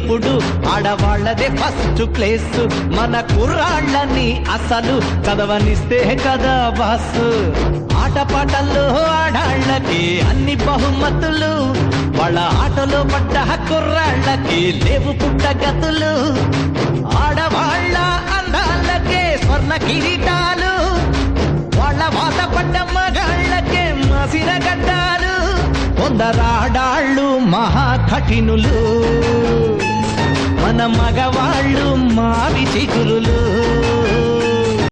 ఎప్పుడు ఆడవాళ్లదే first place మన కుర్రాళ్ళని అసలు చదవనిస్తే కదా బాసు ఆటపాటల్లో ఆడాళ్ళకి అన్ని బహుమతులు వాళ్ళ ఆటలో పడ్డ కుర్రాళ్ళకి లేవు పుట్టగతులు ఆడవాళ్ళ అందాలకే స్వర్ణ కిరీటాలు వాళ్ళ వాత పడ్డ మగాళ్ళకే మాసిన గడ్డాలు కొందరాడాళ్ళు మహా కఠినులు మన మగవాళ్ళు మావి చిగురులు